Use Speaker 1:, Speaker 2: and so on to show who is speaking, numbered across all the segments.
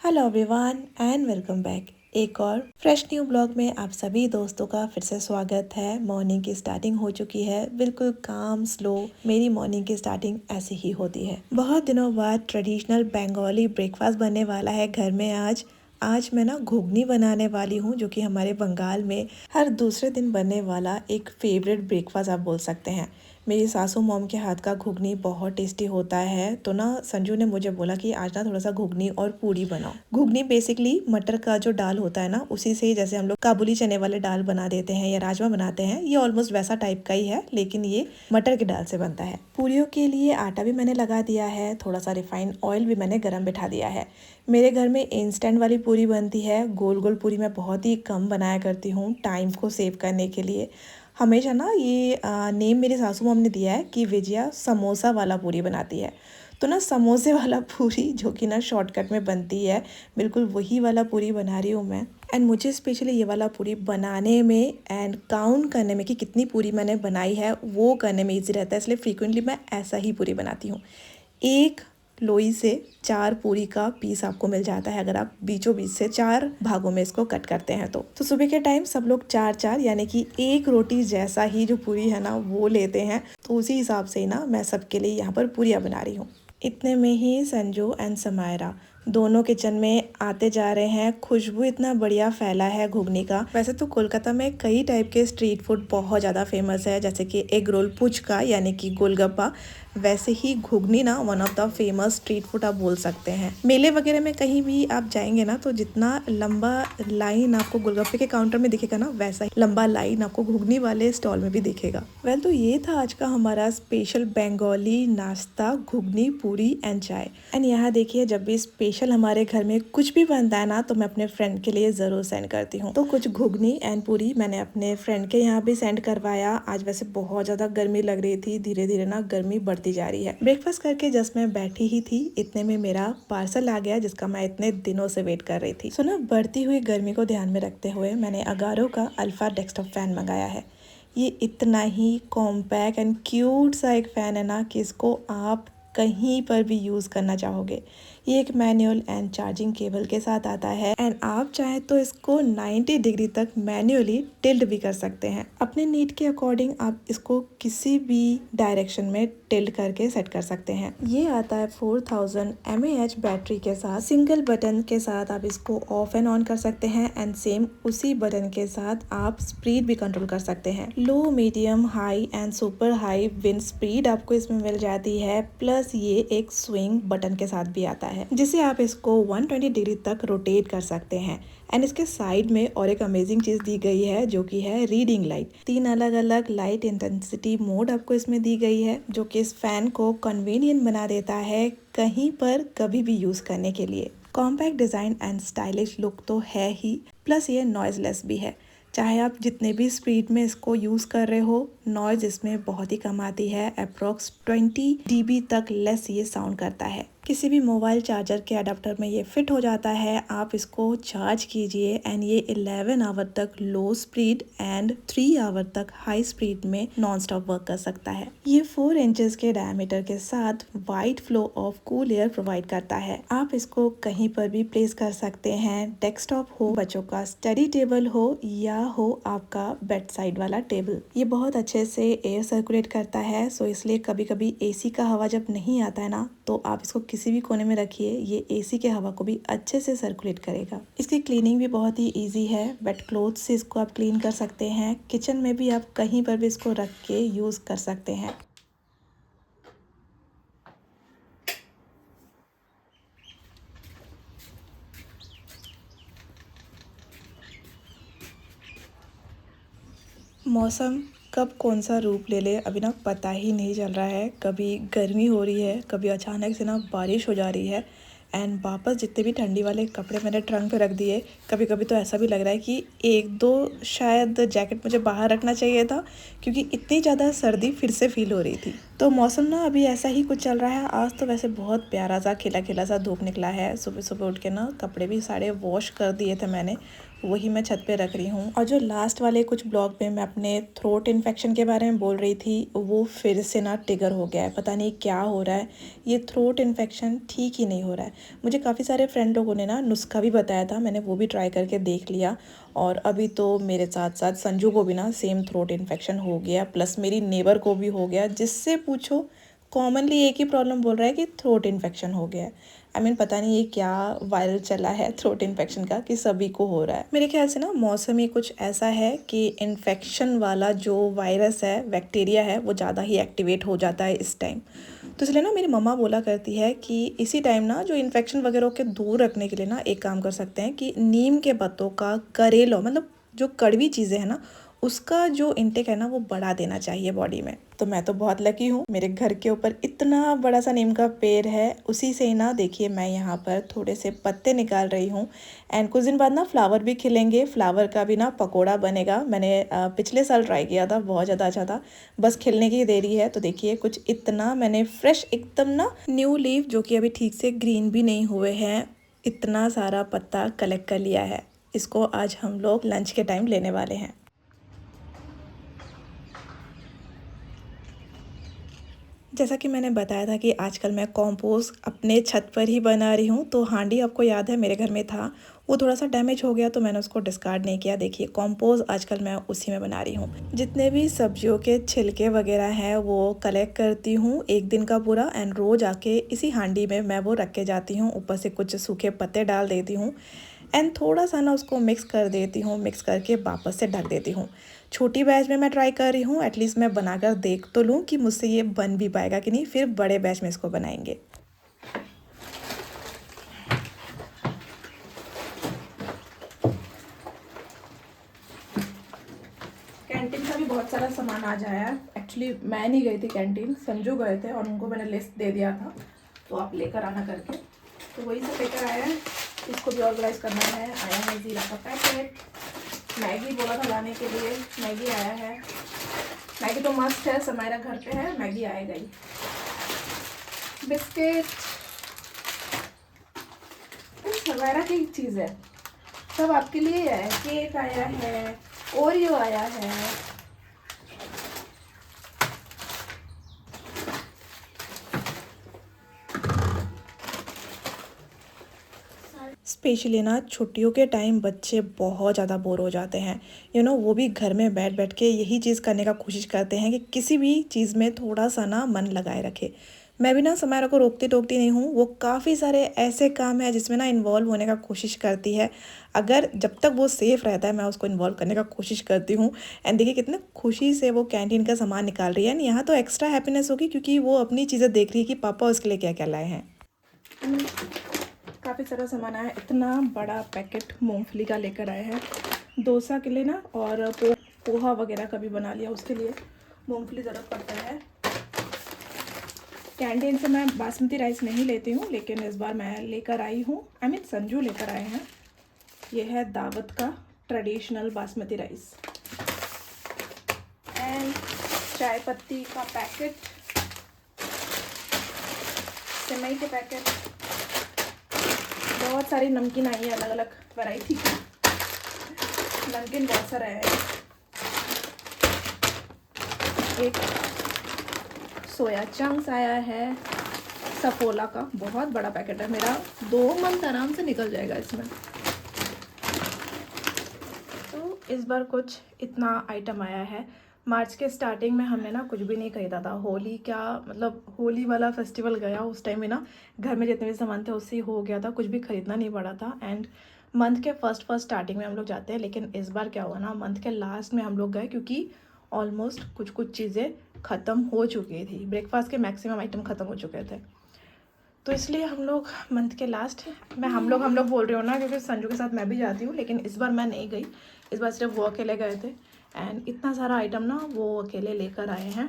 Speaker 1: Hello everyone and welcome back. एक और fresh new blog में आप सभी दोस्तों का फिर से स्वागत है। मॉर्निंग की स्टार्टिंग हो चुकी है, बिल्कुल काम स्लो। मेरी मॉर्निंग की स्टार्टिंग ऐसे ही होती है। बहुत दिनों बाद ट्रेडिशनल बंगाली ब्रेकफास्ट बनने वाला है घर में। आज मैं ना घुगनी बनाने वाली हूँ, जो कि हमारे बंगाल में हर दूसरे दिन बनने वाला एक फेवरेट ब्रेकफास्ट आप बोल सकते हैं। मेरी सासू मॉम के हाथ का घुगनी बहुत टेस्टी होता है। तो ना संजू ने मुझे बोला कि आज ना थोड़ा सा घुगनी और पूरी बनाओ। घुगनी बेसिकली मटर का जो दाल होता है ना, उसी से जैसे हम लोग काबुली चने वाले दाल बना देते हैं या राजमा बनाते हैं, ये ऑलमोस्ट वैसा टाइप का ही है, लेकिन ये मटर की दाल से बनता है। पूरियों के लिए आटा भी मैंने लगा दिया है, थोड़ा सा रिफाइंड ऑयल भी मैंने गर्म बिठा दिया है। मेरे घर में इंस्टेंट वाली पूरी बनती है। गोल गोल पूरी मैं बहुत ही कम बनाया करती हूँ टाइम को सेव करने के लिए। हमेशा ना ये नेम मेरी सासू मॉम ने दिया है कि विजया समोसा वाला पूरी बनाती है। तो ना समोसे वाला पूरी जो कि ना शॉर्टकट में बनती है, बिल्कुल वही वाला पूरी बना रही हूँ मैं। एंड मुझे स्पेशली ये वाला पूरी बनाने में एंड काउंट करने में कि कितनी पूरी मैंने बनाई है वो करने में ईजी रहता है, इसलिए फ्रीक्वेंटली मैं ऐसा ही पूरी बनाती हूँ। एक लोई से 4 पूरी का पीस आपको मिल जाता है अगर आप बीचों बीच से 4 भागों में इसको कट करते हैं। तो सुबह के टाइम सब लोग 4-4 यानी कि एक रोटी जैसा ही जो पूरी है ना वो लेते हैं। तो उसी हिसाब से ही ना मैं सबके लिए यहाँ पर पूरियाँ बना रही हूँ। इतने में ही संजू एंड समायरा दोनों किचन में आते जा रहे हैं। खुशबू इतना बढ़िया फैला है घुगनी का। वैसे तो कोलकाता में कई टाइप के स्ट्रीट फूड बहुत ज़्यादा फेमस है, जैसे कि एग रोल, पुचका यानी कि गोलगप्पा। वैसे ही घुगनी ना one of the famous street food आप बोल सकते हैं। मेले वगैरह में कहीं भी आप जाएंगे ना, तो जितना लंबा लाइन आपको गोलगप्पे के काउंटर में दिखेगा ना, वैसा ही लंबा लाइन आपको घुगनी वाले स्टॉल में भी दिखेगा। वेल, तो ये था आज का हमारा स्पेशल बंगाली नाश्ता, घुगनी, पूरी एंड चाय। एंड यहाँ देखिए, जब भी स्पेशल हमारे घर में कुछ भी बनता है ना, तो मैं अपने फ्रेंड के लिए जरूर सेंड करती हूँ। तो कुछ घुगनी एंड पूरी मैंने अपने फ्रेंड के यहाँ भी सेंड करवाया। आज वैसे बहुत ज्यादा गर्मी लग रही थी, धीरे धीरे ना गर्मी बढ़ती जा रही है। ब्रेकफास्ट करके जस्ट मैं बैठी ही थी, इतने में मेरा पार्सल आ गया जिसका मैं इतने दिनों से वेट कर रही थी। सो ना बढ़ती हुई गर्मी को ध्यान में रखते हुए मैंने अगारो का अल्फा डेस्कटॉप फैन मंगाया है। ये इतना ही कॉम्पैक्ट एंड क्यूट सा एक फैन है ना कि इसको आप कहीं पर भी यूज करना चाहोगे। ये एक मैनुअल एंड चार्जिंग केबल के साथ आता है एंड आप चाहे तो इसको 90 डिग्री तक मैन्युअली टिल्ट भी कर सकते हैं। अपने नीड के अकॉर्डिंग आप इसको किसी भी डायरेक्शन में टिल्ट करके सेट कर सकते हैं। ये आता है 4000 mAh बैटरी के साथ। सिंगल बटन के साथ आप इसको ऑफ एंड ऑन कर सकते हैं एंड सेम उसी बटन के साथ आप स्पीड भी कंट्रोल कर सकते हैं। Low, medium, high and super high wind speed आपको इसमें मिल जाती है। प्लस ये एक स्विंग बटन के साथ भी आता है, जिसे आप इसको 120 डिग्री तक रोटेट कर सकते हैं। एंड इसके साइड में और एक अमेजिंग चीज दी गई है, जो कि है रीडिंग लाइट। 3 अलग अलग लाइट इंटेंसिटी मोड आपको इसमें दी गई है, जो कि इस फैन को कन्वीनियंट बना देता है कहीं पर कभी भी यूज करने के लिए। Compact design and stylish look तो है ही, प्लस ये नॉइजलेस भी है। चाहे आप जितने भी स्पीड में इसको यूज़ कर रहे हो, नॉइज इसमें बहुत ही कम आती है। अप्रोक्स 20 dB तक लेस ये साउंड करता है। किसी भी मोबाइल चार्जर के अडाप्टर में ये फिट हो जाता है। आप इसको चार्ज कीजिए एंड ये 11 आवर तक लो स्पीड एंड 3 आवर तक हाई स्पीड में नॉन स्टॉप वर्क कर सकता है। ये 4 इंचेस के डायमीटर के साथ wide flow of cool air provide करता है। आप इसको कहीं पर भी प्लेस कर सकते हैं, डेस्कटॉप हो, बच्चों का स्टडी टेबल हो या हो आपका बेड साइड वाला टेबल। ये बहुत अच्छे से एयर सर्कुलेट करता है, सो इसलिए कभी कभी एसी का हवा जब नहीं आता है ना, तो आप इसको किसी भी कोने में रखिए, ये एसी के हवा को भी अच्छे से सर्कुलेट करेगा। इसकी क्लीनिंग भी बहुत ही इजी है। वेट क्लोथ से इसको आप क्लीन कर सकते हैं। किचन में भी आप कहीं पर भी इसको रख के यूज कर सकते हैं। मौसम कब कौन सा रूप ले ले अभी ना पता ही नहीं चल रहा है। कभी गर्मी हो रही है, कभी अचानक से ना बारिश हो जा रही है एंड वापस जितने भी ठंडी वाले कपड़े मैंने ट्रंक पे रख दिए, कभी कभी तो ऐसा भी लग रहा है कि एक दो शायद जैकेट मुझे बाहर रखना चाहिए था, क्योंकि इतनी ज़्यादा सर्दी फिर से फील हो रही थी। तो मौसम ना अभी ऐसा ही कुछ चल रहा है। आज तो वैसे बहुत प्यारा सा खिला खिला सा धूप निकला है। सुबह सुबह उठ के ना कपड़े भी सारे वॉश कर दिए थे मैंने, वही मैं छत पे रख रही हूँ। और जो लास्ट वाले कुछ ब्लॉग में मैं अपने थ्रोट इन्फेक्शन के बारे में बोल रही थी, वो फिर से ना ट्रिगर हो गया है। पता नहीं क्या हो रहा है, ये थ्रोट इन्फेक्शन ठीक ही नहीं हो रहा है। मुझे काफ़ी सारे फ्रेंड लोगों ने ना नुस्खा भी बताया था, मैंने वो भी ट्राई करके देख लिया। और अभी तो मेरे साथ साथ संजू को भी ना सेम थ्रोट इन्फेक्शन हो गया, प्लस मेरी नेबर को भी हो गया। जिससे पूछो कॉमनली एक ही प्रॉब्लम बोल रहा है कि थ्रोट इन्फेक्शन हो गया है। पता नहीं ये क्या वायरल चला है थ्रोट इन्फेक्शन का कि सभी को हो रहा है। मेरे ख्याल से ना मौसम ही कुछ ऐसा है कि इन्फेक्शन वाला जो वायरस है, बैक्टीरिया है, वो ज़्यादा ही एक्टिवेट हो जाता है इस टाइम। तो इसलिए ना मेरी मम्मा बोला करती है कि इसी टाइम ना जो इन्फेक्शन वगैरह के दूर रखने के लिए ना एक काम कर सकते हैं कि नीम के पत्तों का करेलो, मतलब जो कड़वी चीज़ें हैं ना, उसका जो इंटेक है ना वो बढ़ा देना चाहिए बॉडी में। तो मैं तो बहुत लकी हूँ, मेरे घर के ऊपर इतना बड़ा सा नीम का पेड़ है। उसी से ही ना देखिए मैं यहाँ पर थोड़े से पत्ते निकाल रही हूँ। एंड कुछ दिन बाद ना फ्लावर भी खिलेंगे, फ्लावर का भी ना पकोड़ा बनेगा। मैंने पिछले साल ट्राई किया था, बहुत ज़्यादा अच्छा था। बस खिलने की देरी है। तो देखिए कुछ इतना मैंने फ्रेश एकदम ना न्यू लीफ, जो कि अभी ठीक से ग्रीन भी नहीं हुए हैं, इतना सारा पत्ता कलेक्ट कर लिया है। इसको आज हम लोग लंच के टाइम लेने वाले हैं। जैसा कि मैंने बताया था कि आजकल मैं कंपोस्ट अपने छत पर ही बना रही हूँ। तो हांडी आपको याद है मेरे घर में था, वो थोड़ा सा डैमेज हो गया तो मैंने उसको डिस्कार्ड नहीं किया। देखिए कंपोस्ट आजकल मैं उसी में बना रही हूँ। जितने भी सब्जियों के छिलके वगैरह हैं वो कलेक्ट करती हूँ एक दिन का पूरा, एंड रोज आके इसी हांडी में मैं वो रख के जाती हूँ। ऊपर से कुछ सूखे पत्ते डाल देती हूँ एंड थोड़ा सा ना उसको मिक्स कर देती हूँ। मिक्स करके वापस से ढक देती हूँ। छोटी बैच में मैं ट्राई कर रही हूँ, एटलीस्ट मैं बनाकर देख तो लूँ कि मुझसे ये बन भी पाएगा कि नहीं, फिर बड़े बैच में इसको बनाएंगे। कैंटीन का भी बहुत सारा सामान आ जाया है। एक्चुअली मैं नहीं गई थी कैंटीन, संजू गए थे और उनको मैंने लिस्ट दे दिया था, तो आप लेकर आना करके। तो वही सब लेकर आया है, इसको भी ऑर्गेनाइज करना है। आया है जीरा का पैकेट, मैगी बोला था लाने के लिए, मैगी आया है। मैगी तो मस्त है, समायरा घर पे है, मैगी आएगा ही। बिस्किट समायरा की चीज़ है, सब आपके लिए है। केक आया है, ओरियो आया है। स्पेशली ना छुट्टियों के टाइम बच्चे बहुत ज़्यादा बोर हो जाते हैं। वो भी घर में बैठ बैठ के यही चीज़ करने का कोशिश करते हैं कि किसी भी चीज़ में थोड़ा सा ना मन लगाए रखे। मैं भी ना समायरा को रोकती टोकती नहीं हूँ, वो काफ़ी सारे ऐसे काम है जिसमें ना इन्वॉल्व होने का कोशिश करती है। अगर जब तक वो सेफ़ रहता है मैं उसको इन्वॉल्व करने का कोशिश करती हूँ। एंड देखिए कितने खुशी से वो कैंटीन का सामान निकाल रही है। यहाँ तो एक्स्ट्रा हैप्पीनेस होगी क्योंकि वो अपनी चीज़ें देख रही है कि पापा उसके लिए क्या क्या लाए हैं। काफ़ी सारा सामान आया है। इतना बड़ा पैकेट मूंगफली का लेकर आए हैं, डोसा के लिए ना, और पोहा वगैरह का भी बना लिया, उसके लिए मूंगफली ज़रूरत पड़ता है। कैंटीन से मैं बासमती राइस नहीं लेती हूँ, लेकिन इस बार मैं लेकर आई हूँ, संजू लेकर आए हैं। ये है दावत का ट्रेडिशनल बासमती राइस। एंड चाय पत्ती का पैकेट, सिमई के पैकेट, बहुत सारी नमकीन आई है, अलग अलग वैरायटी की नमकीन बहुत सारा है। एक सोया चंक्स आया है, सफोला का बहुत बड़ा पैकेट है, मेरा 2 मंथ आराम से निकल जाएगा इसमें। तो इस बार कुछ इतना आइटम आया है। मार्च के स्टार्टिंग में हमने ना कुछ भी नहीं खरीदा था। होली क्या, मतलब होली वाला फेस्टिवल गया उस टाइम में ना घर में जितने भी सामान थे उससे ही हो गया था, कुछ भी खरीदना नहीं पड़ा था। एंड मंथ के फर्स्ट स्टार्टिंग में हम लोग जाते हैं, लेकिन इस बार क्या हुआ ना, मंथ के लास्ट में हम लोग गए क्योंकि ऑलमोस्ट कुछ चीज़ें ख़त्म हो चुकी थी। ब्रेकफास्ट के मैक्सिमम आइटम ख़त्म हो चुके थे, तो इसलिए हम लोग मंथ के लास्ट में, हम लोग बोल रहे हो ना क्योंकि संजू के साथ मैं भी जाती हूँ, लेकिन इस बार मैं नहीं गई। इस बार सिर्फ वो अकेले गए थे। एंड इतना सारा आइटम ना वो अकेले लेकर आए हैं,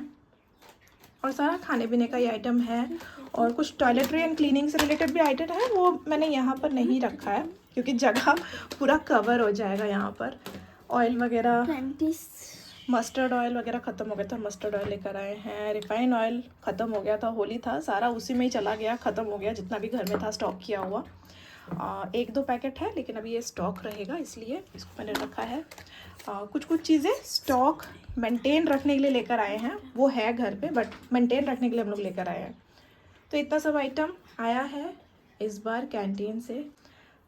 Speaker 1: और सारा खाने पीने का ही आइटम है। और कुछ टॉयलेटरी एंड क्लीनिंग से रिलेटेड भी आइटम है, वो मैंने यहाँ पर नहीं रखा है क्योंकि जगह पूरा कवर हो जाएगा यहाँ पर। ऑयल वगैरह, मस्टर्ड ऑयल वगैरह ख़त्म हो गया था, मस्टर्ड ऑयल लेकर आए हैं। रिफाइंड ऑयल ख़त्म हो गया था, होली था, सारा उसी में ही चला गया, ख़त्म हो गया जितना भी घर में था स्टॉक किया हुआ। एक दो पैकेट है लेकिन अभी ये स्टॉक रहेगा, इसलिए इसको मैंने रखा है। कुछ कुछ चीज़ें स्टॉक मेंटेन रखने के लिए लेकर आए हैं, वो है घर पे बट मेंटेन रखने के लिए हम लोग लेकर आए हैं। तो इतना सब आइटम आया है इस बार कैंटीन से,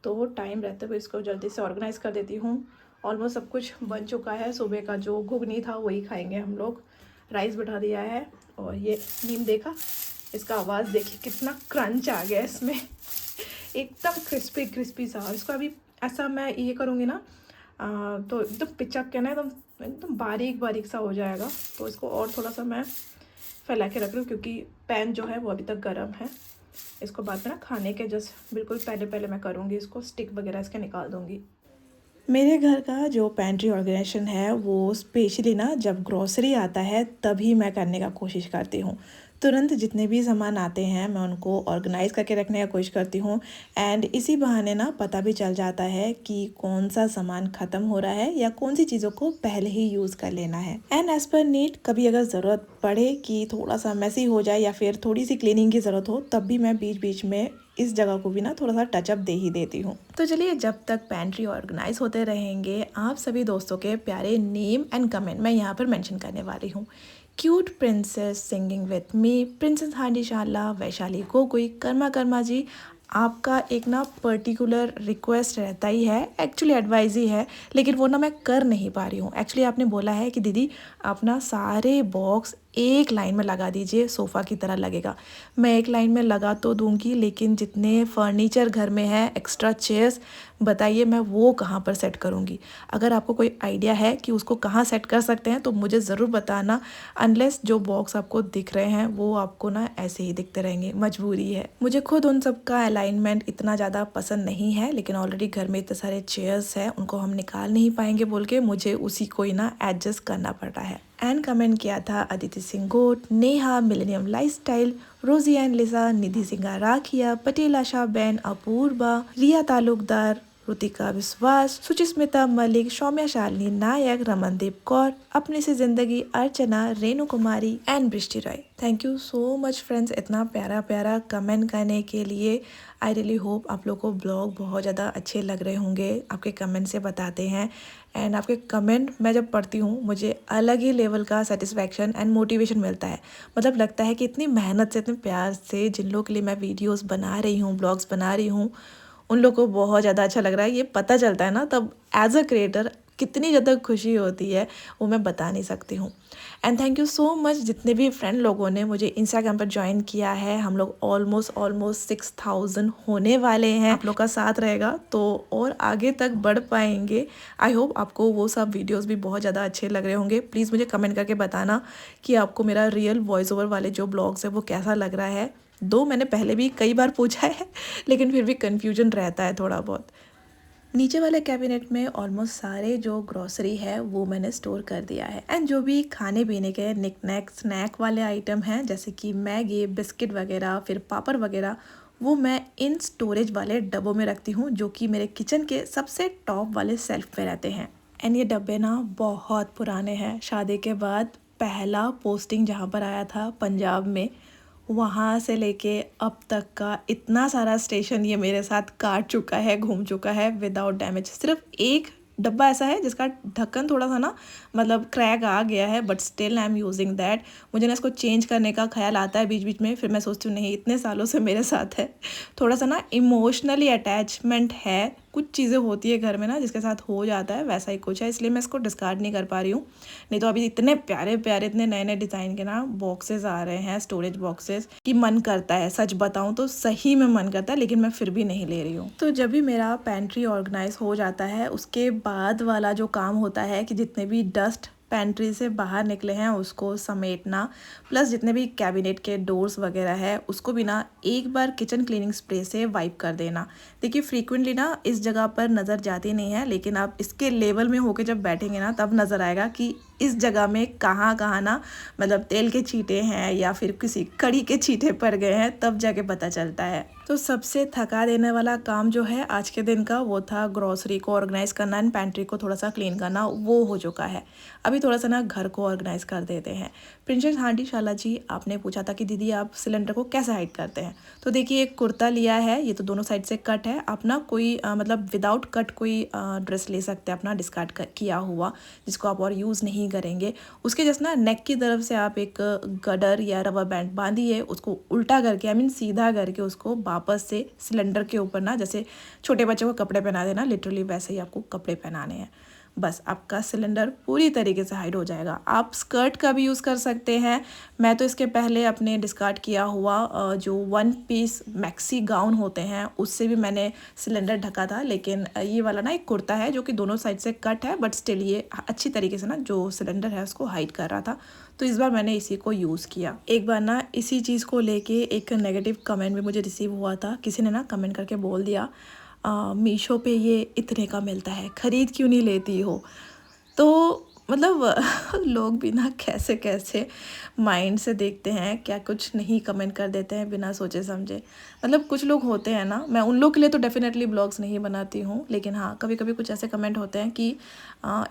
Speaker 1: तो टाइम रहते हुए इसको जल्दी से ऑर्गेनाइज़ कर देती हूँ। ऑलमोस्ट सब कुछ बन चुका है, सुबह का जो घुगनी था वही खाएंगे हम लोग। राइस बिठा दिया है और ये नीम देखा, इसका आवाज़ देखिए कितना क्रंच आ गया इसमें एकदम क्रिस्पी क्रिस्पी सा। इसको अभी ऐसा मैं ये करूँगी ना तो एकदम पिचक के ना एकदम एकदम बारीक बारीक सा हो जाएगा। तो इसको और थोड़ा सा मैं फैला के रख रही हूँ क्योंकि पैन जो है वो अभी तक गर्म है। इसको बाद में ना खाने के जस्ट बिल्कुल पहले पहले मैं करूँगी, इसको स्टिक वगैरह इसके निकाल दूँगी। मेरे घर का जो पेंट्री ऑर्गेनाइजेशन है वो स्पेशली ना जब ग्रॉसरी आता है तभी मैं करने का कोशिश करती हूँ। तुरंत जितने भी सामान आते हैं मैं उनको ऑर्गेनाइज़ करके रखने का कोशिश करती हूँ। एंड इसी बहाने ना पता भी चल जाता है कि कौन सा सामान ख़त्म हो रहा है या कौन सी चीज़ों को पहले ही यूज़ कर लेना है। एंड एज़ पर नीड कभी अगर ज़रूरत पड़े कि थोड़ा सा मैसी हो जाए या फिर थोड़ी सी क्लीनिंग की ज़रूरत हो, तब भी मैं बीच बीच में इस जगह को भी ना थोड़ा सा टचअप दे ही देती हूँ। तो चलिए, जब तक पेंट्री ऑर्गेनाइज होते रहेंगे, आप सभी दोस्तों के प्यारे नेम एंड कमेंट मैं यहाँ पर मेंशन करने वाली हूँ। Cute princess singing with me, princess Handishala, Vaishali Gogoi, Karma Karma ji, आपका एक ना पर्टिकुलर रिक्वेस्ट रहता ही है, एक्चुअली एडवाइस ही है, लेकिन वो ना मैं कर नहीं पा रही हूँ। एक्चुअली आपने बोला है कि दीदी अपना सारे बॉक्स एक लाइन में लगा दीजिए, सोफ़ा की तरह लगेगा। मैं एक लाइन में लगा तो दूंगी, लेकिन जितने फर्नीचर घर में है, एक्स्ट्रा चेयर्स, बताइए मैं वो कहाँ पर सेट करूँगी। अगर आपको कोई आइडिया है कि उसको कहाँ सेट कर सकते हैं तो मुझे ज़रूर बताना। अनलेस जो बॉक्स आपको दिख रहे हैं वो आपको ना ऐसे ही दिखते रहेंगे, मजबूरी है। मुझे खुद उन सब का अलाइनमेंट इतना ज़्यादा पसंद नहीं है, लेकिन ऑलरेडी घर में इतने सारे चेयर्स हैं, उनको हम निकाल नहीं पाएंगे बोल के मुझे उसी को ही ना एडजस्ट करना पड़ रहा है। एंड कमेंट किया था Aditi Singh goat, Neha millennium lifestyle, Rosie and Lisa, Nidhi Singh Rakhiya, Patel Asha Ben, Apurva, Riya Talukdar, Rutika Vishwas, Suchismita Malik, Saumya Shalini नायक, रमनदीप कौर, अपने से जिंदगी, Archana, Renu Kumari and Brishti Roy. Thank you so much friends इतना प्यारा प्यारा कमेंट करने के लिए। आई रियली होप आप लोगों को ब्लॉग बहुत ज़्यादा अच्छे लग रहे होंगे, आपके कमेंट से बताते हैं। एंड आपके कमेंट मैं जब पढ़ती हूँ मुझे अलग ही लेवल का सेटिस्फैक्शन एंड मोटिवेशन मिलता है। मतलब लगता है कि इतनी मेहनत से, इतने प्यार से जिन लोगों के लिए मैं वीडियोस बना रही हूँ, ब्लॉग्स बना रही हूँ, उन लोगों को बहुत ज़्यादा अच्छा लग रहा है। ये पता चलता है ना तब एज अ क्रिएटर कितनी ज़्यादा खुशी होती है, वो मैं बता नहीं सकती हूँ। And thank you so much जितने भी फ्रेंड लोगों ने मुझे इंस्टाग्राम पर ज्वाइन किया है। हम लोग ऑलमोस्ट 6000 होने वाले हैं। आप लोग का साथ रहेगा तो और आगे तक बढ़ पाएंगे। आई होप आपको वो सब वीडियोस भी बहुत ज़्यादा अच्छे लग रहे होंगे। प्लीज़ मुझे कमेंट करके बताना कि आपको मेरा रियल वॉइस ओवर वाले जो ब्लॉग्स है वो कैसा लग रहा है। दो मैंने पहले भी कई बार पूछा है लेकिन फिर भी कन्फ्यूजन रहता है थोड़ा बहुत। नीचे वाले कैबिनेट में ऑलमोस्ट सारे जो ग्रॉसरी है वो मैंने स्टोर कर दिया है। एंड जो भी खाने पीने के निकनैक स्नैक वाले आइटम हैं जैसे कि मैगी, बिस्किट वगैरह, फिर पापड़ वगैरह, वो मैं इन स्टोरेज वाले डब्बों में रखती हूँ जो कि मेरे किचन के सबसे टॉप वाले सेल्फ पे रहते हैं। एंड ये डब्बे ना बहुत पुराने हैं। शादी के बाद पहला पोस्टिंग जहाँ पर आया था पंजाब में, वहाँ से लेके अब तक का इतना सारा स्टेशन ये मेरे साथ काट चुका है, घूम चुका है विदाउट डैमेज। सिर्फ एक डब्बा ऐसा है जिसका ढक्कन थोड़ा सा ना मतलब क्रैक आ गया है, but still I am using that. मुझे ना इसको चेंज करने का ख्याल आता है बीच बीच में, फिर मैं सोचती हूँ नहीं, इतने सालों से मेरे साथ है, थोड़ा सा ना इमोशनली अटैचमेंट है। कुछ चीज़ें होती है घर में ना जिसके साथ हो जाता है, वैसा ही कुछ है, इसलिए मैं इसको डिस्कार्ड नहीं कर पा रही हूँ। नहीं तो अभी इतने प्यारे प्यारे, इतने नए नए डिज़ाइन के ना बॉक्सेस आ रहे हैं, स्टोरेज बॉक्सेस, कि मन करता है, सच बताऊँ तो सही में मन करता है, लेकिन मैं फिर भी नहीं ले रही हूँ। तो जब भी मेरा पेंट्री ऑर्गेनाइज हो जाता है उसके बाद वाला जो काम होता है कि जितने भी डस्ट पेंट्री से बाहर निकले हैं उसको समेटना, प्लस जितने भी कैबिनेट के डोर्स वगैरह है उसको भी ना एक बार किचन क्लीनिंग स्प्रे से वाइप कर देना। देखिए फ्रीक्वेंटली ना इस जगह पर नज़र जाती नहीं है, लेकिन आप इसके लेवल में होके जब बैठेंगे ना तब नज़र आएगा कि इस जगह में कहाँ कहाँ ना मतलब तेल के छींटे हैं या फिर किसी कड़ी के छींटे पड़ गए हैं, तब जाके पता चलता है। तो सबसे थका देने वाला काम जो है आज के दिन का वो था ग्रोसरी को ऑर्गेनाइज़ करना एंड पेंट्री को थोड़ा सा क्लीन करना, वो हो चुका है। अभी थोड़ा सा ना घर को ऑर्गेनाइज़ कर देते हैं। प्रिंसेस हांडी शाला जी, आपने पूछा था कि दीदी आप सिलेंडर को कैसे हाइड करते हैं। तो देखिए एक कुर्ता लिया है, ये तो दोनों साइड से कट है। आप ना कोई मतलब विदाउट कट कोई ड्रेस ले सकते हैं अपना डिस्कार्ड किया हुआ, जिसको आप और यूज़ नहीं करेंगे। उसके जैसे ना नेक की तरफ से आप एक गडर या रबर बैंड बांधिए, उसको उल्टा करके आई मीन सीधा करके उसको वापस से सिलेंडर के ऊपर ना, जैसे छोटे बच्चों को कपड़े पहना देना लिटरली वैसे ही आपको कपड़े पहनाने हैं। बस आपका सिलेंडर पूरी तरीके से हाइड हो जाएगा। आप स्कर्ट का भी यूज़ कर सकते हैं। मैं तो इसके पहले अपने डिस्कार्ड किया हुआ जो 1 पीस मैक्सी गाउन होते हैं उससे भी मैंने सिलेंडर ढका था, लेकिन ये वाला ना एक कुर्ता है जो कि दोनों साइड से कट है, बट स्टिल ये अच्छी तरीके से ना जो सिलेंडर है उसको हाइड कर रहा था। तो इस बार मैंने इसी को यूज़ किया। एक बार ना इसी चीज़ को लेके एक नेगेटिव कमेंट भी मुझे रिसीव हुआ था। किसी ने ना कमेंट करके बोल दिया मीशो पे ये इतने का मिलता है, ख़रीद क्यों नहीं लेती हो। तो मतलब लोग भी ना कैसे कैसे माइंड से देखते हैं, क्या कुछ नहीं कमेंट कर देते हैं बिना सोचे समझे। मतलब कुछ लोग होते हैं ना, मैं उन लोग के लिए तो डेफिनेटली ब्लॉग्स नहीं बनाती हूँ, लेकिन हाँ कभी कभी कुछ ऐसे कमेंट होते हैं कि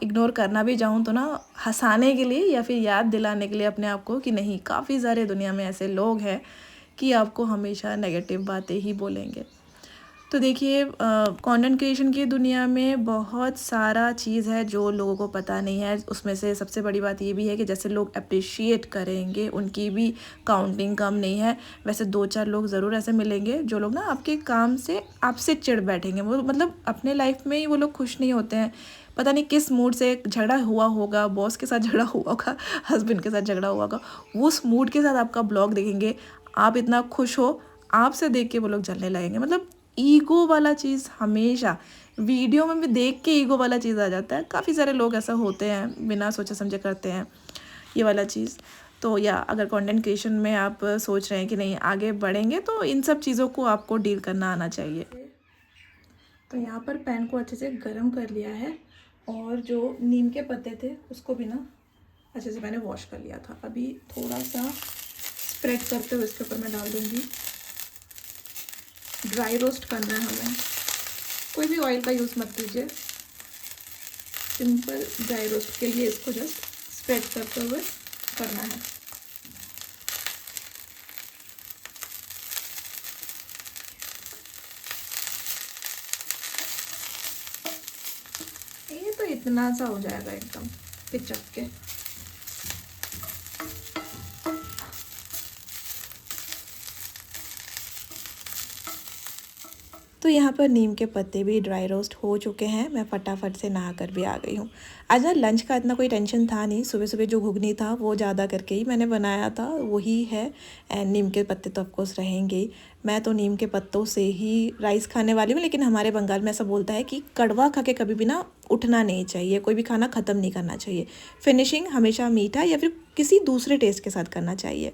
Speaker 1: इग्नोर करना भी चाहूँ तो ना हंसाने के लिए या फिर याद दिलाने के लिए अपने आप को कि नहीं, काफ़ी सारे दुनिया में ऐसे लोग हैं कि आपको हमेशा नेगेटिव बातें ही बोलेंगे। तो देखिए कंटेंट क्रिएशन की दुनिया में बहुत सारा चीज़ है जो लोगों को पता नहीं है। उसमें से सबसे बड़ी बात ये भी है कि जैसे लोग अप्रिशिएट करेंगे उनकी भी काउंटिंग कम नहीं है। वैसे 2-4 लोग ज़रूर ऐसे मिलेंगे जो लोग ना आपके काम से आपसे चिढ़ बैठेंगे। वो मतलब अपने लाइफ में ही वो लोग खुश नहीं होते हैं। पता नहीं किस मूड से झगड़ा हुआ होगा, बॉस के साथ झगड़ा हुआ होगा, हस्बैंड के साथ झगड़ा हुआ होगा, उस मूड के साथ आपका ब्लॉग देखेंगे, आप इतना खुश हो, आपसे देख के वो लोग जलने लगेंगे। मतलब ईगो वाला चीज़ हमेशा वीडियो में भी देख के ईगो वाला चीज़ आ जाता है। काफ़ी सारे लोग ऐसा होते हैं, बिना सोचे समझे करते हैं ये वाला चीज़। तो या अगर कंटेंट क्रिएशन में आप सोच रहे हैं कि नहीं आगे बढ़ेंगे, तो इन सब चीज़ों को आपको डील करना आना चाहिए। तो यहाँ पर पैन को अच्छे से गर्म कर लिया है और जो नीम के पत्ते थे उसको भी ना अच्छे से मैंने वॉश कर लिया था। अभी थोड़ा सा स्प्रेड करते हुए इसके ऊपर मैं डाल दूँगी। ड्राई रोस्ट करना है हमें, कोई भी ऑयल का यूज़ मत कीजिए, सिंपल ड्राई रोस्ट के लिए इसको जस्ट स्प्रेड करते हुए करना है। ये तो इतना सा हो जाएगा एकदम पिचक के। तो यहाँ पर नीम के पत्ते भी ड्राई रोस्ट हो चुके हैं। मैं फटाफट से नहा कर भी आ गई हूँ। आज ना लंच का इतना कोई टेंशन था नहीं, सुबह सुबह जो घुगनी था वो ज़्यादा करके ही मैंने बनाया था, वही है। एंड नीम के पत्ते तो ऑफकोर्स रहेंगे ही। मैं तो नीम के पत्तों से ही राइस खाने वाली हूँ, लेकिन हमारे बंगाल में ऐसा बोलता है कि कड़वा खा के कभी भी ना उठना नहीं चाहिए, कोई भी खाना ख़त्म नहीं करना चाहिए। फिनिशिंग हमेशा मीठा या फिर किसी दूसरे टेस्ट के साथ करना चाहिए।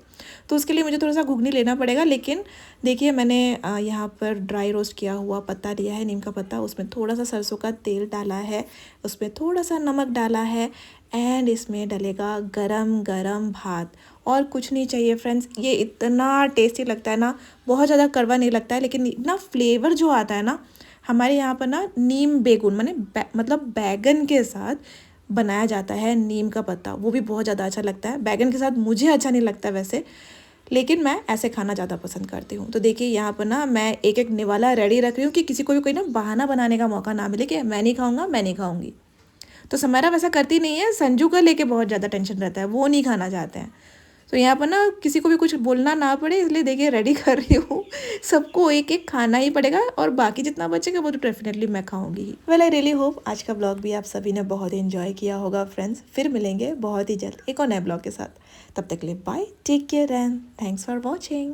Speaker 1: तो उसके लिए मुझे थोड़ा सा घुगनी लेना पड़ेगा। लेकिन देखिए मैंने यहाँ पर ड्राई रोस्ट किया हुआ पत्ता लिया है, नीम का पत्ता, उसमें थोड़ा सा सरसों का तेल डाला है, उसमें थोड़ा सा नमक डाला है एंड इसमें डलेगा गरम गरम भात। और कुछ नहीं चाहिए फ्रेंड्स, ये इतना टेस्टी लगता है ना, बहुत ज़्यादा कड़वा नहीं लगता है, लेकिन इतना फ्लेवर जो आता है ना। हमारे यहाँ पर ना नीम बेगुन मतलब बैगन के साथ बनाया जाता है नीम का पत्ता, वो भी बहुत ज़्यादा अच्छा लगता है। बैगन के साथ मुझे अच्छा नहीं लगता वैसे, लेकिन मैं ऐसे खाना ज़्यादा पसंद करती हूँ। तो देखिए यहाँ पर ना मैं एक एक निवाला रेडी रख रही हूँ कि किसी को भी कोई ना बहाना बनाने का मौका ना मिले कि मैं नहीं खाऊंगा, मैं नहीं खाऊंगी। तो समारा वैसा करती नहीं है, संजू का लेके बहुत ज़्यादा टेंशन रहता है, वो नहीं खाना चाहते हैं। तो यहाँ पर ना किसी को भी कुछ बोलना ना पड़े, इसलिए देखिए रेडी कर रही हूँ। सबको एक एक खाना ही पड़ेगा और बाकी जितना बचेगा वो तो डेफिनेटली मैं खाऊंगी ही। वेल आई रियली होप आज का ब्लॉग भी आप सभी ने बहुत ही एंजॉय किया होगा फ्रेंड्स। फिर मिलेंगे बहुत ही जल्द एक और नए ब्लॉग के साथ। तब तक के लिए bye, take care and thanks for watching.